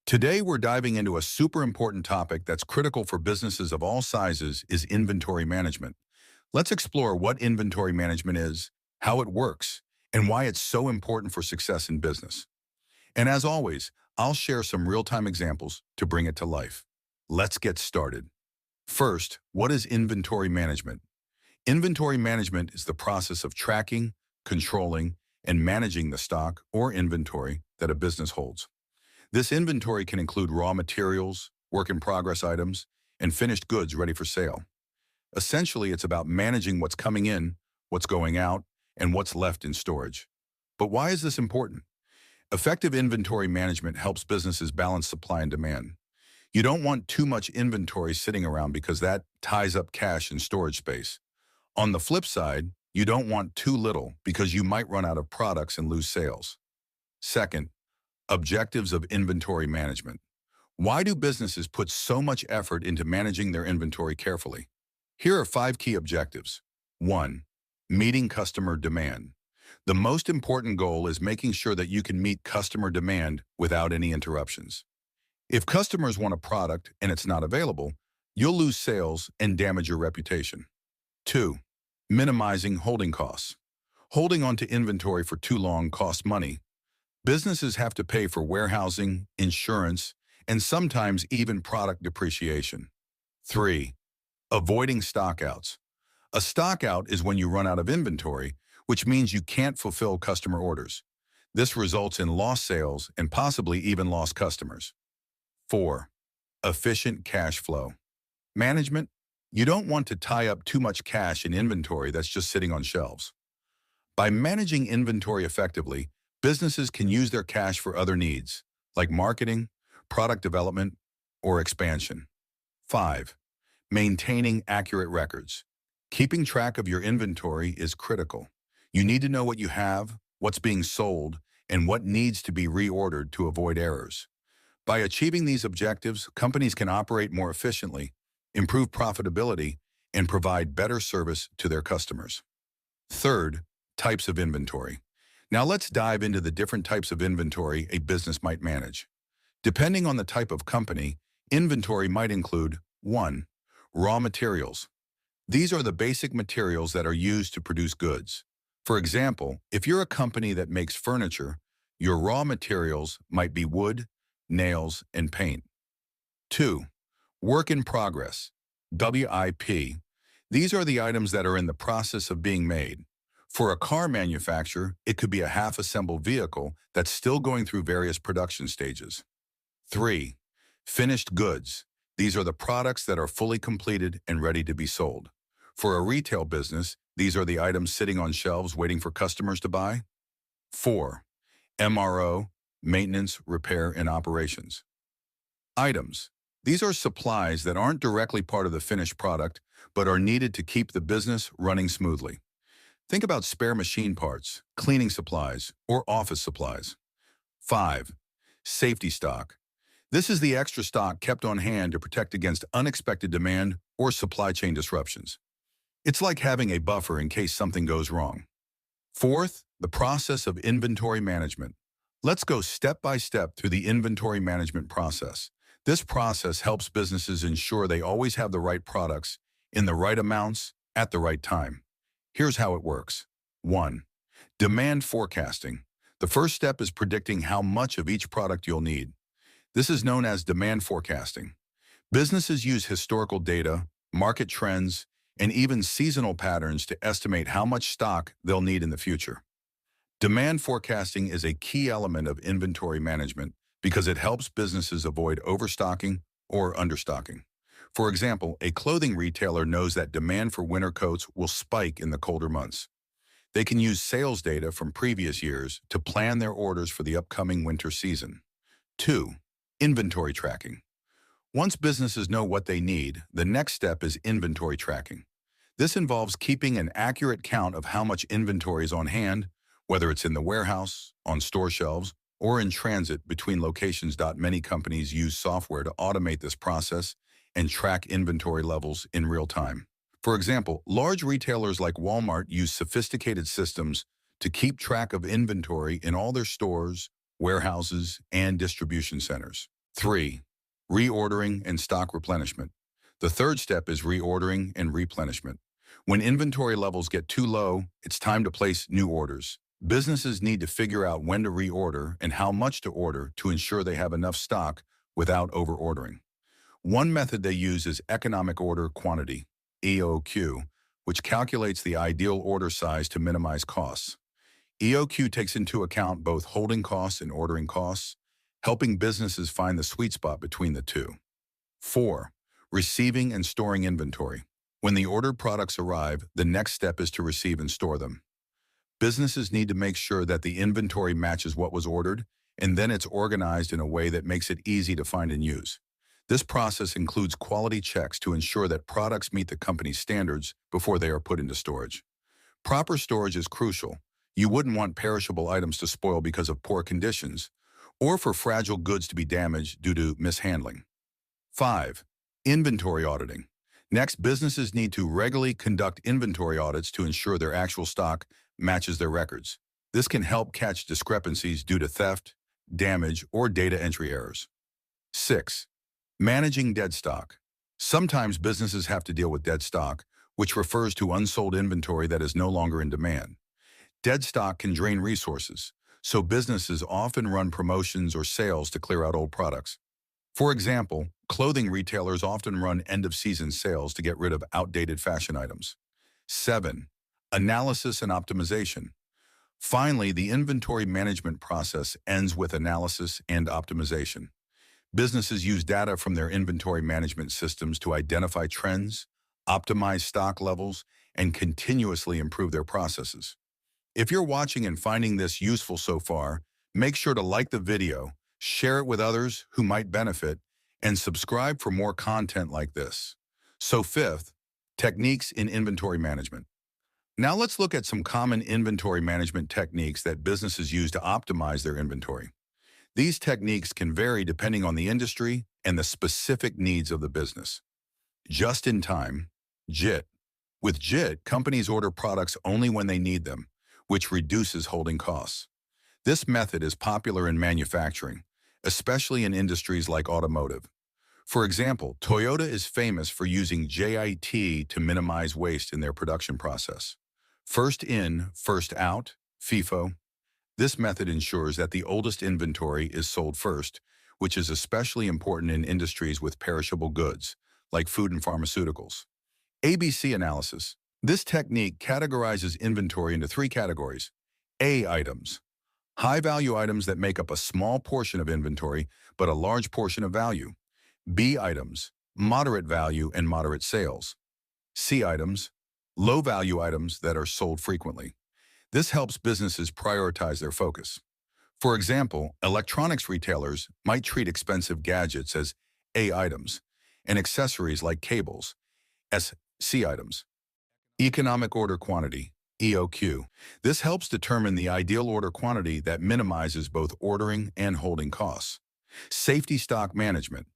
Today, we're diving into a super important topic that's critical for businesses of all sizes is inventory management. Let's explore what inventory management is, how it works, and why it's so important for success in business. And as always, I'll share some real-time examples to bring it to life. Let's get started. First, what is inventory management? Inventory management is the process of tracking, controlling, and managing the stock or inventory that a business holds. This inventory can include raw materials, work-in-progress items, and finished goods ready for sale. Essentially, it's about managing what's coming in, what's going out, and what's left in storage. But why is this important? Effective inventory management helps businesses balance supply and demand. You don't want too much inventory sitting around because that ties up cash and storage space. On the flip side, you don't want too little because you might run out of products and lose sales. Second, objectives of inventory management. Why do businesses put so much effort into managing their inventory carefully? Here are 5 key objectives. 1. Meeting customer demand. The most important goal is making sure that you can meet customer demand without any interruptions. If customers want a product and it's not available, you'll lose sales and damage your reputation. 2. Minimizing holding costs. Holding on to inventory for too long costs money. Businesses have to pay for warehousing, insurance, and sometimes even product depreciation. 3. Avoiding stockouts. A stockout is when you run out of inventory, which means you can't fulfill customer orders. This results in lost sales and possibly even lost customers. 4. Efficient cash flow. Management. You don't want to tie up too much cash in inventory that's just sitting on shelves. By managing inventory effectively, businesses can use their cash for other needs, like marketing, product development, or expansion. 5. Maintaining accurate records. Keeping track of your inventory is critical. You need to know what you have, what's being sold, and what needs to be reordered to avoid errors. By achieving these objectives, companies can operate more efficiently, improve profitability, and provide better service to their customers. Third, types of inventory. Now let's dive into the different types of inventory a business might manage. Depending on the type of company, inventory might include 1. Raw materials. These are the basic materials that are used to produce goods. For example, if you're a company that makes furniture, your raw materials might be wood, nails, and paint. 2. Work in progress. WIP. These are the items that are in the process of being made. For a car manufacturer, it could be a half-assembled vehicle that's still going through various production stages. 3. Finished goods. These are the products that are fully completed and ready to be sold. For a retail business, these are the items sitting on shelves waiting for customers to buy. 4. MRO, maintenance, repair, and operations. Items. These are supplies that aren't directly part of the finished product, but are needed to keep the business running smoothly. Think about spare machine parts, cleaning supplies, or office supplies. 5. Safety stock. This is the extra stock kept on hand to protect against unexpected demand or supply chain disruptions. It's like having a buffer in case something goes wrong. Fourth, the process of inventory management. Let's go step by step through the inventory management process. This process helps businesses ensure they always have the right products in the right amounts at the right time. Here's how it works. 1. Demand forecasting. The first step is predicting how much of each product you'll need. This is known as demand forecasting. Businesses use historical data, market trends, and even seasonal patterns to estimate how much stock they'll need in the future. Demand forecasting is a key element of inventory management because it helps businesses avoid overstocking or understocking. For example, a clothing retailer knows that demand for winter coats will spike in the colder months. They can use sales data from previous years to plan their orders for the upcoming winter season. 2. Inventory tracking. Once businesses know what they need, the next step is inventory tracking. This involves keeping an accurate count of how much inventory is on hand, whether it's in the warehouse, on store shelves, or in transit between locations. Many companies use software to automate this process and track inventory levels in real time. For example, large retailers like Walmart use sophisticated systems to keep track of inventory in all their stores, warehouses, and distribution centers. 3. Reordering and stock replenishment. The third step is reordering and replenishment. When inventory levels get too low, it's time to place new orders. Businesses need to figure out when to reorder and how much to order to ensure they have enough stock without overordering. One method they use is economic order quantity, EOQ, which calculates the ideal order size to minimize costs. EOQ takes into account both holding costs and ordering costs, helping businesses find the sweet spot between the two. 4. Receiving and storing inventory. When the ordered products arrive, the next step is to receive and store them. Businesses need to make sure that the inventory matches what was ordered, and then it's organized in a way that makes it easy to find and use. This process includes quality checks to ensure that products meet the company's standards before they are put into storage. Proper storage is crucial. You wouldn't want perishable items to spoil because of poor conditions, or for fragile goods to be damaged due to mishandling. 5. Inventory auditing. Next, businesses need to regularly conduct inventory audits to ensure their actual stock matches their records. This can help catch discrepancies due to theft, damage, or data entry errors. 6. Managing dead stock. Sometimes businesses have to deal with dead stock, which refers to unsold inventory that is no longer in demand. Dead stock can drain resources, so businesses often run promotions or sales to clear out old products. For example, clothing retailers often run end-of-season sales to get rid of outdated fashion items. 7. Analysis and optimization. Finally, the inventory management process ends with analysis and optimization. Businesses use data from their inventory management systems to identify trends, optimize stock levels, and continuously improve their processes. If you're watching and finding this useful so far, make sure to like the video, share it with others who might benefit, and subscribe for more content like this. So 5th, techniques in inventory management. Now let's look at some common inventory management techniques that businesses use to optimize their inventory. These techniques can vary depending on the industry and the specific needs of the business. Just-in-time, JIT. With JIT, companies order products only when they need them, which reduces holding costs. This method is popular in manufacturing, especially in industries like automotive. For example, Toyota is famous for using JIT to minimize waste in their production process. First in, first out, FIFO. This method ensures that the oldest inventory is sold first, which is especially important in industries with perishable goods, like food and pharmaceuticals. ABC analysis. This technique categorizes inventory into 3 categories. A items. High-value items that make up a small portion of inventory, but a large portion of value. B items. Moderate value and moderate sales. C items. Low-value items that are sold frequently. This helps businesses prioritize their focus. For example, electronics retailers might treat expensive gadgets as A items and accessories like cables as C items. Economic order quantity, EOQ. This helps determine the ideal order quantity that minimizes both ordering and holding costs. Safety stock management.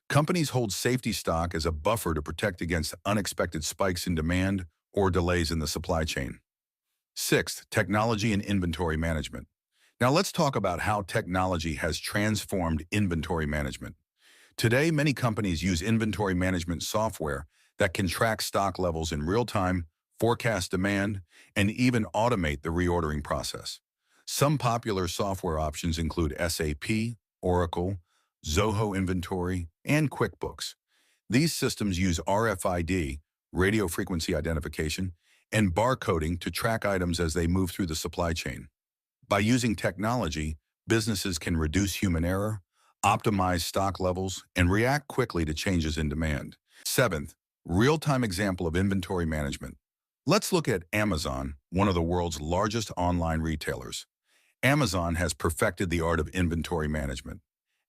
Companies hold safety stock as a buffer to protect against unexpected spikes in demand or delays in the supply chain. 6th, technology and inventory management. Now let's talk about how technology has transformed inventory management. Today, many companies use inventory management software that can track stock levels in real time, forecast demand, and even automate the reordering process. Some popular software options include SAP, Oracle, Zoho Inventory, and QuickBooks. These systems use RFID, radio frequency identification, and barcoding to track items as they move through the supply chain. By using technology, businesses can reduce human error, optimize stock levels, and react quickly to changes in demand. 7th, real-time example of inventory management. Let's look at Amazon, one of the world's largest online retailers. Amazon has perfected the art of inventory management.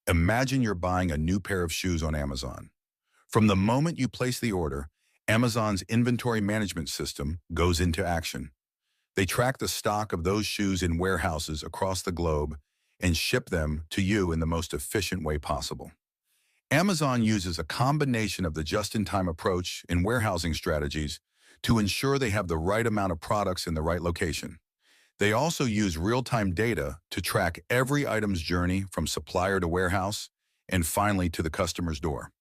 Imagine you're buying a new pair of shoes on Amazon. From the moment you place the order, Amazon's inventory management system goes into action. They track the stock of those shoes in warehouses across the globe and ship them to you in the most efficient way possible. Amazon uses a combination of the just-in-time approach and warehousing strategies to ensure they have the right amount of products in the right location. They also use real-time data to track every item's journey from supplier to warehouse, and finally to the customer's door.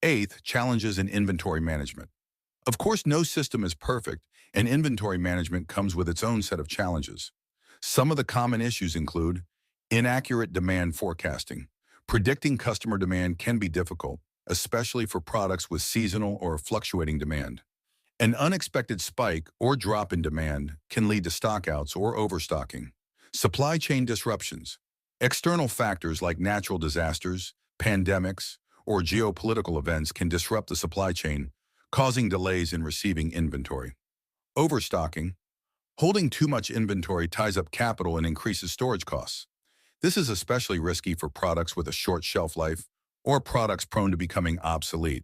Eighth, challenges in inventory management. Of course, no system is perfect, and inventory management comes with its own set of challenges. Some of the common issues include inaccurate demand forecasting. Predicting customer demand can be difficult, especially for products with seasonal or fluctuating demand. An unexpected spike or drop in demand can lead to stockouts or overstocking. Supply chain disruptions. External factors like natural disasters, pandemics, or geopolitical events can disrupt the supply chain, causing delays in receiving inventory. Overstocking. Holding too much inventory ties up capital and increases storage costs. This is especially risky for products with a short shelf life or products prone to becoming obsolete.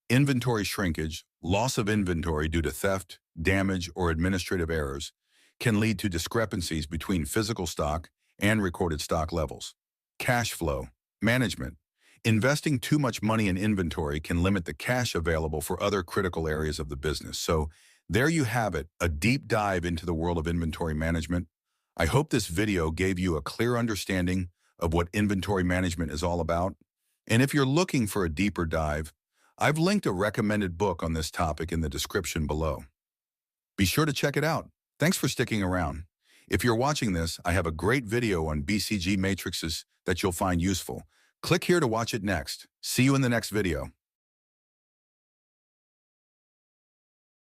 Inventory shrinkage, loss of inventory due to theft, damage, or administrative errors, can lead to discrepancies between physical stock and recorded stock levels. Cash flow management. Investing too much money in inventory can limit the cash available for other critical areas of the business. So there you have it, a deep dive into the world of inventory management. I hope this video gave you a clear understanding of what inventory management is all about. And if you're looking for a deeper dive, I've linked a recommended book on this topic in the description below. Be sure to check it out. Thanks for sticking around. If you're watching this, I have a great video on BCG matrices that you'll find useful. Click here to watch it next. See you in the next video.